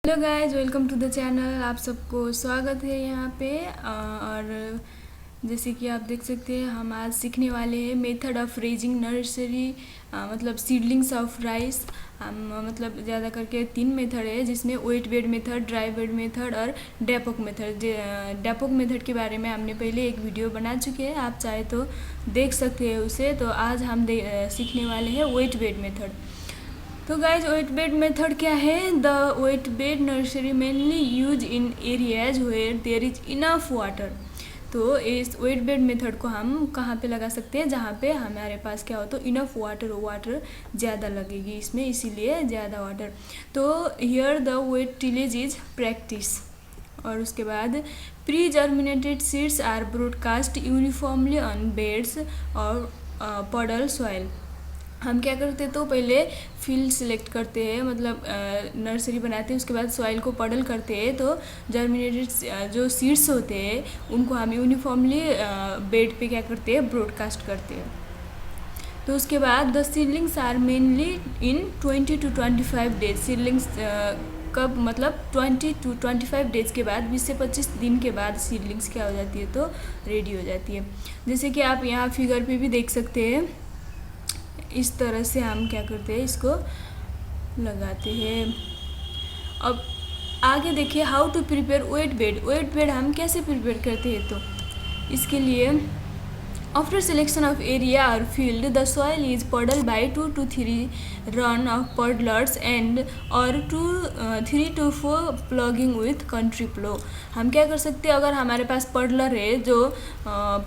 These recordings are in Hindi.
Hello guys, welcome to the channel. आप सबको स्वागत है यहाँ पे। और जैसे कि आप देख सकते हैं, हम आज सीखने वाले हैं मेथड ऑफ रेजिंग नर्सरी, मतलब सीडलिंग्स ऑफ राइस। हम मतलब ज़्यादा करके 3 मेथड है, जिसमें wet bed method, dry bed method और डेपोक मेथड। डेपोक मेथड के बारे में हमने पहले एक वीडियो बना चुके हैं, आप चाहे तो देख सकते हैं उसे। तो आज हम सीखने वाले हैं वेट बेड मेथड। तो गाइज, वेट बेड मेथड क्या है? The wet bed nursery mainly use in areas where there is enough water. तो इस वेट बेड मेथड को हम कहाँ पे लगा सकते हैं? जहाँ पे हमारे पास क्या हो तो इनफ वाटर ज़्यादा लगेगी इसमें, इसीलिए ज़्यादा वाटर। तो here the wet tillage is practice. और उसके बाद pre germinated seeds are broadcast uniformly on beds और पडल सॉइल। हम क्या करते हैं तो पहले फील्ड सिलेक्ट करते हैं, मतलब नर्सरी बनाते हैं, उसके बाद सॉइल को पडल करते हैं। तो जर्मिनेटेड जो सीड्स होते हैं उनको हम यूनिफॉर्मली बेड पे क्या करते हैं, ब्रॉडकास्ट करते हैं। तो उसके बाद the seedlings are mainly in 20 to 25 days. Seedlings कब मतलब 20 to 25 डेज के बाद, 20 से 25 दिन के बाद सीडलिंग्स क्या हो जाती है तो रेडी हो जाती है। जैसे कि आप यहाँ फिगर पे भी देख सकते हैं, इस तरह से हम क्या करते हैं, इसको लगाते हैं। अब आगे देखिए, how to prepare wet bed. Wet bed हम कैसे प्रिपेयर करते हैं? तो इसके लिए आफ्टर सिलेक्शन ऑफ एरिया और field, the soil is puddle by 2 to 3 run of puddlers and और 3 to 4 ploughing with country plough. हम क्या कर सकते हैं, अगर हमारे पास पडलर है,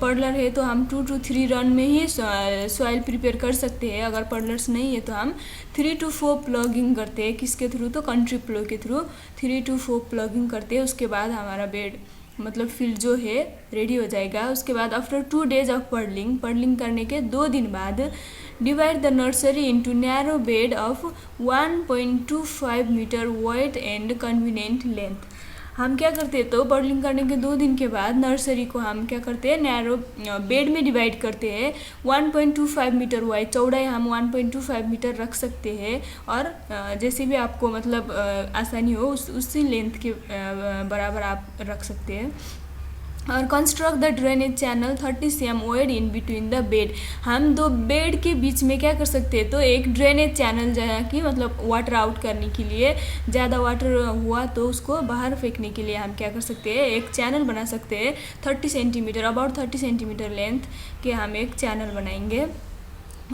पडलर है तो हम 2 to 3 रन में ही सॉइल प्रिपेयर कर सकते हैं। अगर पडलर्स नहीं है तो हम 3 to 4 प्लगिंग करते हैं। किसके थ्रू? तो कंट्री प्लो के थ्रू 3 to 4 प्लगिंग करते हैं। उसके बाद हमारा बेड मतलब फील्ड जो है रेडी हो जाएगा। उसके बाद आफ्टर 2 days ऑफ पडलिंग करने के 2 दिन बाद, divide the nursery into narrow bed of 1.25 metre wide and convenient length. हम क्या करते हैं तो पडलिंग करने के 2 दिन के बाद नर्सरी को हम क्या करते हैं, नैरो बेड में डिवाइड करते हैं। 1.25 मीटर वाइड, चौड़ाई हम 1.25 मीटर रख सकते हैं। और जैसे भी आपको मतलब आसानी हो उसी लेंथ के बराबर आप रख सकते हैं। और construct the drainage channel 30 cm wide in between the bed. हम 2 बेड के बीच में क्या कर सकते हैं तो एक ड्रेनेज चैनल, जहाँ की मतलब वाटर आउट करने के लिए, ज़्यादा वाटर हुआ तो उसको बाहर फेंकने के लिए हम क्या कर सकते हैं, एक चैनल बना सकते हैं। 30 सेंटीमीटर, अबाउट 30 सेंटीमीटर लेंथ के हम एक चैनल बनाएंगे।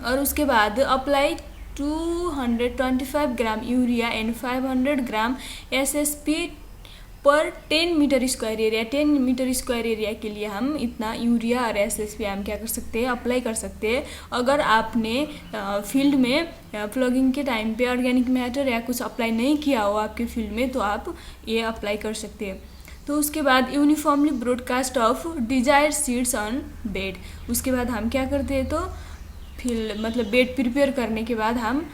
और उसके बाद apply 225 gram urea and 500 gram SSP पर 10 metre square area. 10 metre square area के लिए हम इतना यूरिया और SSP हम क्या कर सकते हैं, अप्लाई कर सकते हैं। अगर आपने फील्ड में प्लगिंग के टाइम पे ऑर्गेनिक मैटर या कुछ अप्लाई नहीं किया हो आपके फील्ड में, तो आप ये अप्लाई कर सकते हैं। तो उसके बाद uniformly broadcast of desired seeds on bed. उसके बाद हम क्या करते हैं तो फील्ड मतलब बेड प्रिपेयर करने के बाद हम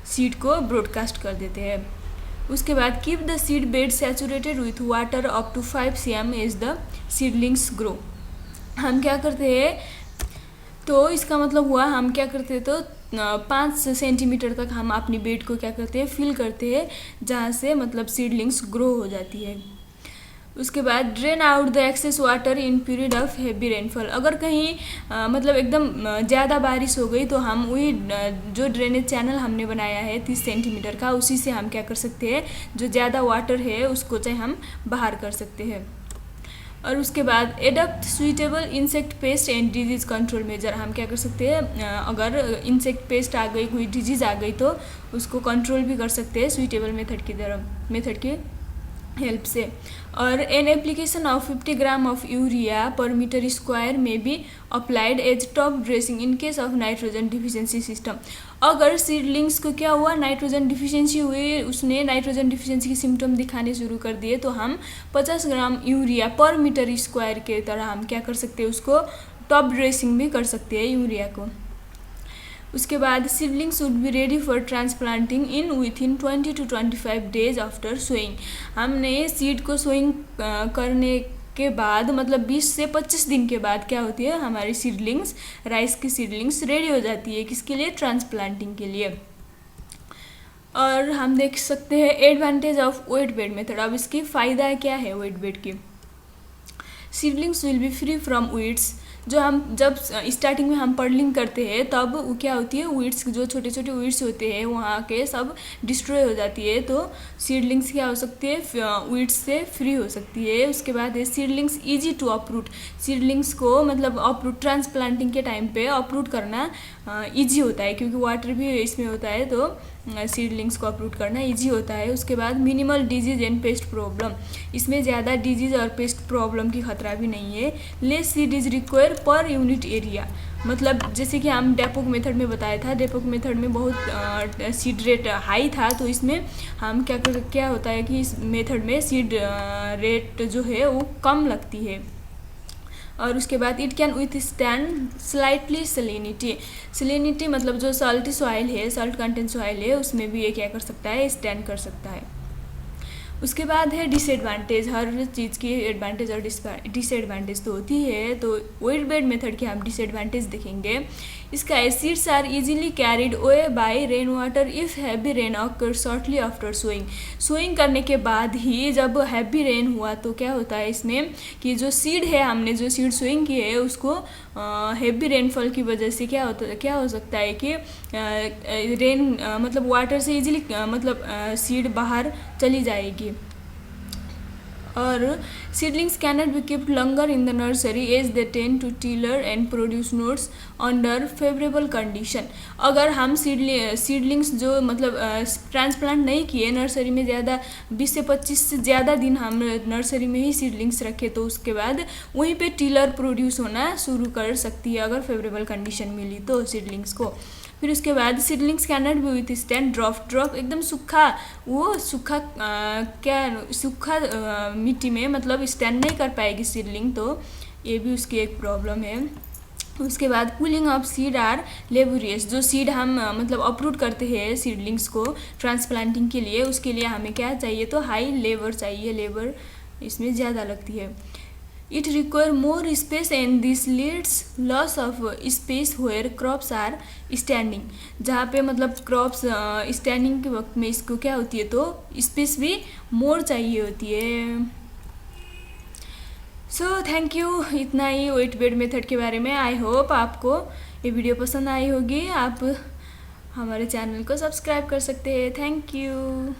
सीड को ब्रॉडकास्ट कर देते हैं। उसके बाद keep the seed bed saturated with water up to 5 cm as the seedlings grow. हम क्या करते हैं तो इसका मतलब हुआ, हम क्या करते हैं तो 5 सेंटीमीटर तक हम अपनी बेड को क्या करते हैं, फिल करते हैं, जहाँ से मतलब सीडलिंग्स ग्रो हो जाती है। उसके बाद drain out the excess water in period of heavy rainfall. अगर कहीं मतलब एकदम ज़्यादा बारिश हो गई तो हम वही जो ड्रेनेज चैनल हमने बनाया है 30 सेंटीमीटर का, उसी से हम क्या कर सकते हैं, जो ज़्यादा वाटर है उसको चाहे हम बाहर कर सकते हैं। और उसके बाद adapt suitable insect pest and disease control measure. हम क्या कर सकते हैं, अगर इंसेक्ट पेस्ट आ गई, कोई डिजीज़ आ गई तो उसको कंट्रोल भी कर सकते हैं सुइटेबल मेथड के हेल्प से। और an application of 50 gram of urea per metre square में be applied as top dressing in case of nitrogen deficiency system. अगर सीडलिंग्स को क्या हुआ, नाइट्रोजन डिफिशियंसी हुई, उसने नाइट्रोजन डिफिशियंसी के सिम्टम दिखाने शुरू कर दिए, तो हम 50 gram urea per metre square के तरह हम क्या कर सकते हैं, उसको टॉप ड्रेसिंग भी कर सकते हैं यूरिया को। उसके बाद seedlings would be ready for transplanting in within 20 to 25 days after sowing. हमने सीड को सोइंग करने के बाद मतलब 20 से 25 दिन के बाद क्या होती है, हमारी सीडलिंग्स, राइस की सीडलिंग्स रेडी हो जाती है। किसके लिए? ट्रांसप्लांटिंग के लिए। और हम देख सकते हैं advantage of wet bed method. अब इसकी फ़ायदा क्या है वेट बेड की। Seedlings will be free from weeds. जो हम जब स्टार्टिंग में हम पर्लिंग करते हैं तब वो क्या होती है, वीड्स जो छोटे छोटे वीड्स होते हैं वहाँ के सब डिस्ट्रॉय हो जाती है। तो सीडलिंग्स क्या हो सकती है, वीड्स से फ्री हो सकती है। उसके बाद है seedlings easy to uproot. Seedlings को मतलब अपरूट ट्रांसप्लांटिंग के टाइम पे अपरूट करना इजी होता है, क्योंकि वाटर भी इसमें होता है तो सीडलिंग्स को अपरूट करना इजी होता है। उसके बाद minimal disease and paste problem. इसमें ज़्यादा डिजीज और पेस्ट प्रॉब्लम की खतरा भी नहीं है। Less seed is require per unit area. मतलब जैसे कि हम डेपोक मेथड में बताया था, डेपोक मेथड में बहुत सीड रेट हाई था, तो इसमें हम क्या होता है कि इस मेथड में सीड रेट जो है वो कम लगती है। और उसके बाद it can withstand slightly salinity मतलब जो सॉल्टी सॉइल है, सॉल्ट कंटेंट सॉइल है, उसमें भी ये क्या कर सकता है, स्टैंड कर सकता है। उसके बाद है डिसएडवांटेज। हर चीज़ की एडवांटेज और डिसएडवांटेज तो होती है, तो वेट बेड मेथड के हम डिसएडवांटेज देखेंगे। इसका seeds are easily carried away by rain water if heavy rain occur shortly after sowing करने के बाद ही जब हैवी रेन हुआ तो क्या होता है इसमें कि जो सीड है, हमने जो सीड सोइंग की है उसको हैवी रेनफॉल की वजह से क्या हो सकता है कि रेन मतलब वाटर से इजीली मतलब सीड बाहर चली जाएगी। और seedlings cannot be kept longer in the nursery as they tend to tiller and produce notes under favourable condition. अगर हम सीडलिंग्स जो मतलब ट्रांसप्लांट नहीं किए, नर्सरी में ज़्यादा 20 से 25 से ज़्यादा दिन हम नर्सरी में ही सीडलिंग्स रखे, तो उसके बाद वहीं पे टीलर प्रोड्यूस होना शुरू कर सकती है अगर फेवरेबल कंडीशन मिली तो सीडलिंग्स को। फिर उसके बाद seedlings cannot B with stand drop एकदम सूखा मिट्टी में मतलब स्टैंड नहीं कर पाएगी सीडलिंग, तो ये भी उसकी एक प्रॉब्लम है। उसके बाद cooling of seed are laborious. जो सीड हम मतलब अपरूट करते हैं सीडलिंग्स को ट्रांसप्लांटिंग के लिए, उसके लिए हमें क्या चाहिए, तो हाई लेबर चाहिए, लेबर इसमें ज़्यादा लगती है। It require more space and this leads loss of space where crops are standing. जहाँ पे मतलब क्रॉप्स स्टैंडिंग के वक्त में इसको क्या होती है, तो स्पेस भी मोर चाहिए होती है। सो थैंक यू, इतना ही वेट बेड मेथड के बारे में। आई होप आपको ये वीडियो पसंद आई होगी। आप हमारे चैनल को सब्सक्राइब कर सकते हैं। Thank you.